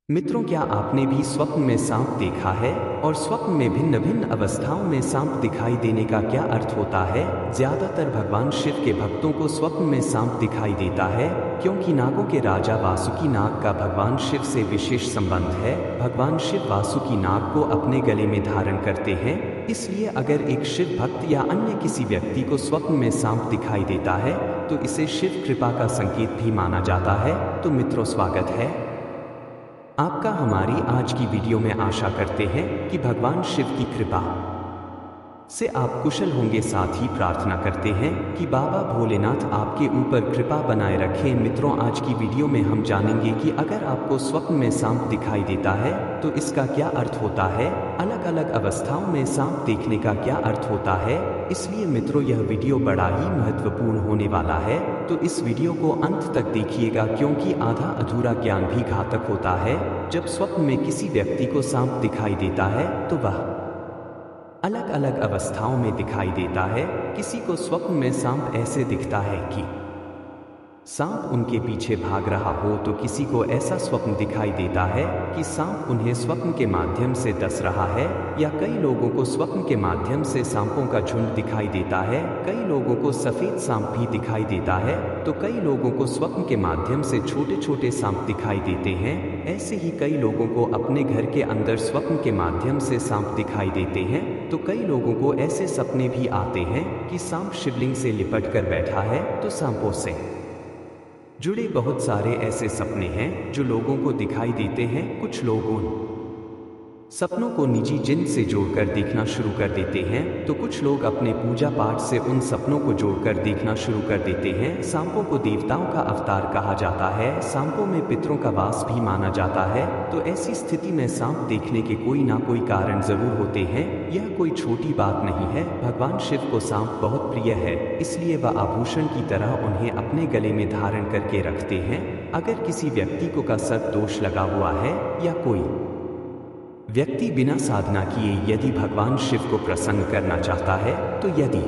मित्रों, क्या आपने भी स्वप्न में सांप देखा है? और स्वप्न में भिन्न भिन्न अवस्थाओं में सांप दिखाई देने का क्या अर्थ होता है? ज्यादातर भगवान शिव के भक्तों को स्वप्न में सांप दिखाई देता है, क्योंकि नागों के राजा वासुकी नाग का भगवान शिव से विशेष संबंध है। भगवान शिव वासुकी नाग को अपने गले में धारण करते हैं, इसलिए अगर एक शिव भक्त या अन्य किसी व्यक्ति को स्वप्न में सांप दिखाई देता है तो इसे शिव कृपा का संकेत भी माना जाता है। तो मित्रों, स्वागत है आपका हमारी आज की वीडियो में। आशा करते हैं कि भगवान शिव की कृपा से आप कुशल होंगे। साथ ही प्रार्थना करते हैं कि बाबा भोलेनाथ आपके ऊपर कृपा बनाए रखें। मित्रों, आज की वीडियो में हम जानेंगे कि अगर आपको स्वप्न में सांप दिखाई देता है तो इसका क्या अर्थ होता है, अलग अलग अवस्थाओं में सांप देखने का क्या अर्थ होता है। इसलिए मित्रों, यह वीडियो बड़ा ही महत्वपूर्ण होने वाला है, तो इस वीडियो को अंत तक देखिएगा, क्योंकि आधा अधूरा ज्ञान भी घातक होता है। जब स्वप्न में किसी व्यक्ति को सांप दिखाई देता है तो वह अलग अलग अवस्थाओं में दिखाई देता है। किसी को स्वप्न में सांप ऐसे दिखता है कि सांप उनके पीछे भाग रहा हो, तो किसी को ऐसा स्वप्न दिखाई देता है कि सांप उन्हें स्वप्न के माध्यम से डस रहा है, या कई लोगों को स्वप्न के माध्यम से सांपों का झुंड दिखाई देता है। कई लोगों को सफेद सांप भी दिखाई देता है, तो कई लोगों को स्वप्न के माध्यम से छोटे छोटे सांप दिखाई देते हैं। ऐसे ही कई लोगों को अपने घर के अंदर स्वप्न के माध्यम से सांप दिखाई देते हैं, तो कई लोगों को ऐसे सपने भी आते हैं कि सांप शिवलिंग से लिपट कर बैठा है। तो सांपों से जुड़े बहुत सारे ऐसे सपने हैं जो लोगों को दिखाई देते हैं। कुछ लोग उन सपनों को निजी जिन से जोड़कर देखना शुरू कर देते हैं, तो कुछ लोग अपने पूजा पाठ से उन सपनों को जोड़कर देखना शुरू कर देते हैं। सांपों को देवताओं का अवतार कहा जाता है, सांपों में पितरों का वास भी माना जाता है। तो ऐसी स्थिति में सांप देखने के कोई ना कोई कारण जरूर होते हैं। यह कोई छोटी बात नहीं है। भगवान शिव को सांप बहुत प्रिय है, इसलिए वह आभूषण की तरह उन्हें अपने गले में धारण करके रखते हैं। अगर किसी व्यक्ति को का सर्प दोष लगा हुआ है, या कोई व्यक्ति बिना साधना किए यदि भगवान शिव को प्रसन्न करना चाहता है, तो यदि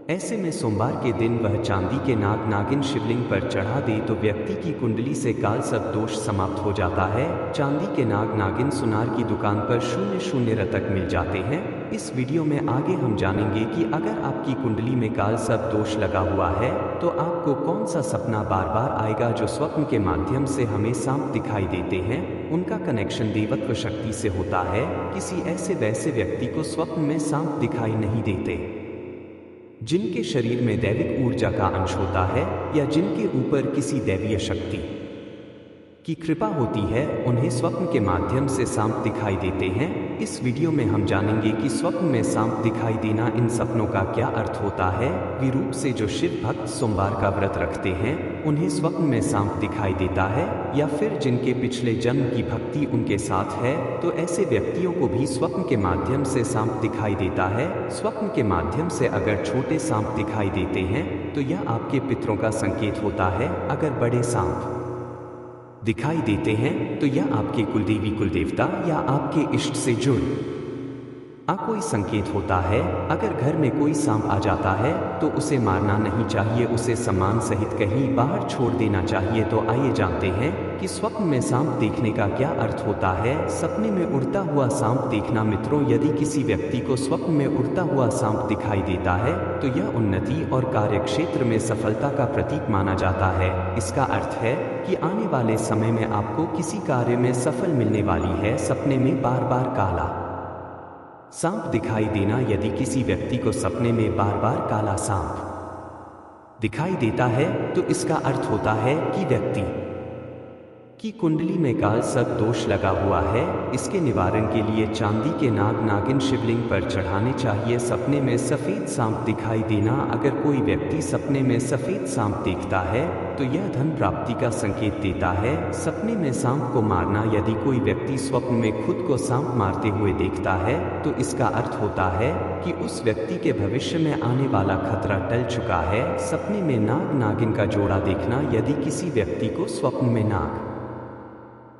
ऐसे में सोमवार के दिन वह चांदी के नाग नागिन शिवलिंग पर चढ़ा दे तो व्यक्ति की कुंडली से काल सर्प दोष समाप्त हो जाता है। चांदी के नाग नागिन सुनार की दुकान पर 00 तक मिल जाते हैं। इस वीडियो में आगे हम जानेंगे कि अगर आपकी कुंडली में काल सर्प दोष लगा हुआ है तो आपको कौन सा सपना बार बार आएगा। जो स्वप्न के माध्यम से हमें सांप दिखाई देते हैं, उनका कनेक्शन देवत्व शक्ति से होता है। किसी ऐसे वैसे व्यक्ति को स्वप्न में सांप दिखाई नहीं देते जिनके शरीर में दैविक ऊर्जा का अंश होता है, या जिनके ऊपर किसी दैवीय शक्ति की कृपा होती है, उन्हें स्वप्न के माध्यम से सांप दिखाई देते हैं। इस वीडियो में हम जानेंगे कि स्वप्न में सांप दिखाई देना, इन सपनों का क्या अर्थ होता है। विरूप से जो शिव भक्त सोमवार का व्रत रखते हैं उन्हें स्वप्न में सांप दिखाई देता है, या फिर जिनके पिछले जन्म की भक्ति उनके साथ है, तो ऐसे व्यक्तियों को भी स्वप्न के माध्यम से सांप दिखाई देता है। स्वप्न के माध्यम से अगर छोटे सांप दिखाई देते हैं तो यह आपके पितरों का संकेत होता है। अगर बड़े सांप दिखाई देते हैं तो यह आपके कुलदेवी कुलदेवता या आपके इष्ट से जुड़ कोई संकेत होता है। अगर घर में कोई सांप आ जाता है तो उसे मारना नहीं चाहिए, उसे सम्मान सहित कहीं बाहर छोड़ देना चाहिए। तो आइए जानते हैं कि स्वप्न में सांप देखने का क्या अर्थ होता है। सपने में उड़ता हुआ सांप देखना। मित्रों, यदि किसी व्यक्ति को स्वप्न में उड़ता हुआ सांप दिखाई देता है तो यह उन्नति और कार्यक्षेत्र में सफलता का प्रतीक माना जाता है। इसका अर्थ है कि आने वाले समय में आपको किसी कार्य में सफल मिलने वाली है। सपने में बार बार काला सांप दिखाई देना। यदि किसी व्यक्ति को सपने में बार बार काला सांप दिखाई देता है तो इसका अर्थ होता है कि व्यक्ति की कुंडली में काल सर्प दोष लगा हुआ है। इसके निवारण के लिए चांदी के नाग नागिन शिवलिंग पर चढ़ाने चाहिए। सपने में सफेद सांप दिखाई देना। अगर कोई व्यक्ति सपने में सफेद सांप देखता है तो यह धन प्राप्ति का संकेत देता है। सपने में सांप को मारना। यदि कोई व्यक्ति स्वप्न में खुद को सांप मारते हुए देखता है तो इसका अर्थ होता है कि उस व्यक्ति के भविष्य में आने वाला खतरा टल चुका है। सपने में नाग नागिन का जोड़ा देखना। यदि किसी व्यक्ति को स्वप्न में नाग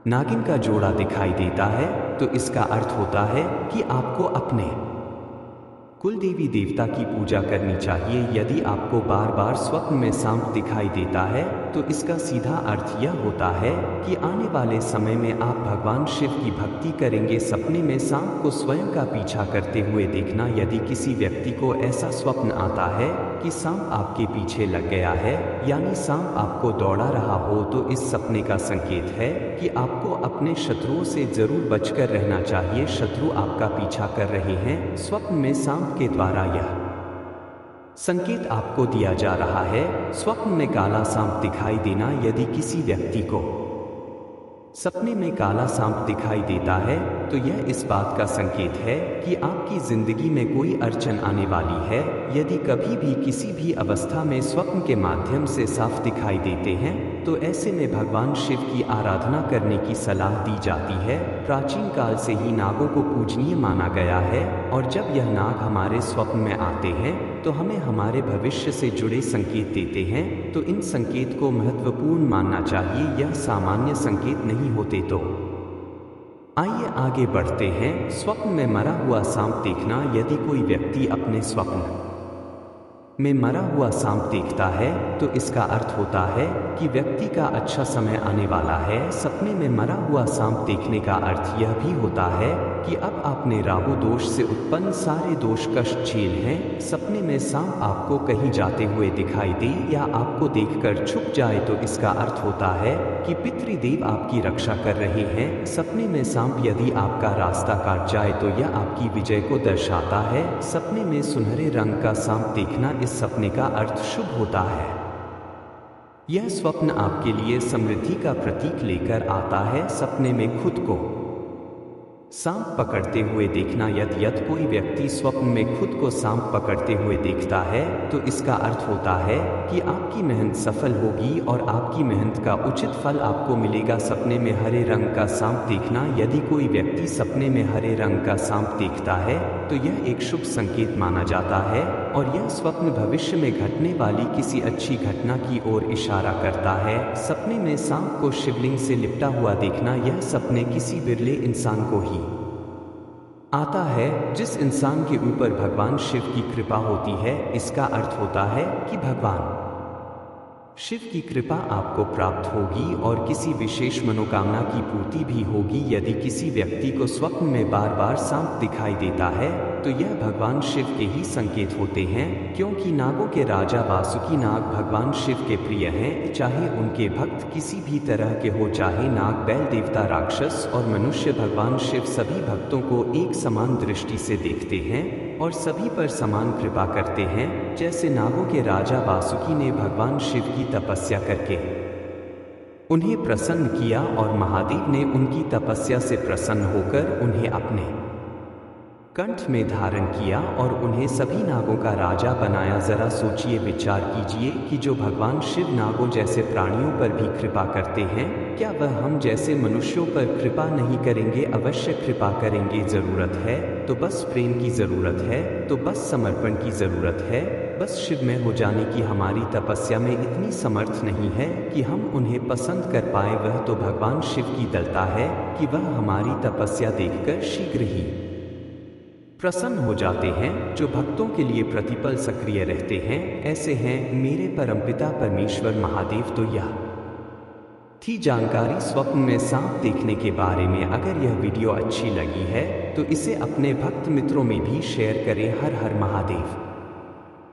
नागिन का जोड़ा दिखाई देता है तो इसका अर्थ होता है कि आपको अपने कुल देवी देवता की पूजा करनी चाहिए। यदि आपको बार बार स्वप्न में सांप दिखाई देता है तो इसका सीधा अर्थ यह होता है कि आने वाले समय में आप भगवान शिव की भक्ति करेंगे। सपने में सांप को स्वयं का पीछा करते हुए देखना। यदि किसी व्यक्ति को ऐसा स्वप्न आता है कि सांप आपके पीछे लग गया है, यानी सांप आपको दौड़ा रहा हो, तो इस सपने का संकेत है कि आपको अपने शत्रुओं से जरूर बचकर रहना चाहिए। शत्रु आपका पीछा कर रहे हैं। स्वप्न में सांप के द्वारा यह संकेत आपको दिया जा रहा है। स्वप्न में काला सांप दिखाई देना। यदि किसी व्यक्ति को सपने में काला सांप दिखाई देता है तो यह इस बात का संकेत है कि आपकी जिंदगी में कोई अड़चन आने वाली है। यदि कभी भी किसी भी अवस्था में स्वप्न के माध्यम से साफ दिखाई देते हैं तो ऐसे में भगवान शिव की आराधना करने की सलाह दी जाती है। प्राचीन काल से ही नागों को पूजनीय माना गया है और जब यह नाग हमारे स्वप्न में आते हैं तो हमें हमारे भविष्य से जुड़े संकेत देते हैं, तो इन संकेत को महत्वपूर्ण मानना चाहिए। यह सामान्य संकेत नहीं होते। तो आइए आगे बढ़ते हैं। स्वप्न में मरा हुआ सांप देखना। यदि कोई व्यक्ति अपने स्वप्न में मरा हुआ सांप देखता है तो इसका अर्थ होता है कि व्यक्ति का अच्छा समय आने वाला है। सपने में मरा हुआ सांप देखने का अर्थ यह भी होता है कि अब आपने राहु दोष से उत्पन्न सारे दोष कष्ट झेल हैं। सपने में सांप आपको कहीं जाते हुए दिखाई दे या आपको देखकर छुप जाए तो इसका अर्थ होता है कि पितृदेव आपकी रक्षा कर रहे हैं। सपने में सांप यदि आपका रास्ता काट जाए तो यह आपकी विजय को दर्शाता है। सपने में सुनहरे रंग का सांप देखना, इस सपने का अर्थ शुभ होता है। यह स्वप्न आपके लिए समृद्धि का प्रतीक लेकर आता है। सपने में खुद को सांप पकड़ते हुए देखना। यदि कोई व्यक्ति स्वप्न में खुद को सांप पकड़ते हुए देखता है तो इसका अर्थ होता है कि आपकी मेहनत सफल होगी और आपकी मेहनत का उचित फल आपको मिलेगा। सपने में हरे रंग का सांप देखना। यदि कोई व्यक्ति सपने में हरे रंग का सांप देखता है तो यह एक शुभ संकेत माना जाता है और यह स्वप्न भविष्य में घटने वाली किसी अच्छी घटना की ओर इशारा करता है। सपने में सांप को शिवलिंग से लिपटा हुआ देखना। यह सपने किसी बिरले इंसान को ही आता है जिस इंसान के ऊपर भगवान शिव की कृपा होती है। इसका अर्थ होता है कि भगवान शिव की कृपा आपको प्राप्त होगी और किसी विशेष मनोकामना की पूर्ति भी होगी। यदि किसी व्यक्ति को स्वप्न में बार बार सांप दिखाई देता है तो यह भगवान शिव के ही संकेत होते हैं, क्योंकि नागों के राजा वासुकी नाग भगवान शिव के प्रिय हैं। चाहे उनके भक्त किसी भी तरह के हो, चाहे नाग, बैल देवता, राक्षस और मनुष्य, भगवान शिव सभी भक्तों को एक समान दृष्टि से देखते हैं और सभी पर समान कृपा करते हैं। जैसे नागों के राजा वासुकी ने भगवान शिव की तपस्या करके उन्हें प्रसन्न किया और महादेव ने उनकी तपस्या से प्रसन्न होकर उन्हें अपने कंठ में धारण किया और उन्हें सभी नागों का राजा बनाया। जरा सोचिए, विचार कीजिए कि जो भगवान शिव नागों जैसे प्राणियों पर भी कृपा करते हैं, क्या वह हम जैसे मनुष्यों पर कृपा नहीं करेंगे? अवश्य कृपा करेंगे। जरूरत है तो बस प्रेम की जरूरत है, तो बस समर्पण की जरूरत है। बस शिवमय हो जाने की हमारी तपस्या में इतनी समर्थ नहीं है कि हम उन्हें पसंद कर पाए। वह तो भगवान शिव की दलता है कि वह हमारी तपस्या देखकर शीघ्र ही प्रसन्न हो जाते हैं। जो भक्तों के लिए प्रतिपल सक्रिय रहते हैं, ऐसे हैं मेरे परमपिता परमेश्वर महादेव। तो यह थी जानकारी स्वप्न में सांप देखने के बारे में। अगर यह वीडियो अच्छी लगी है तो इसे अपने भक्त मित्रों में भी शेयर करें। हर हर महादेव।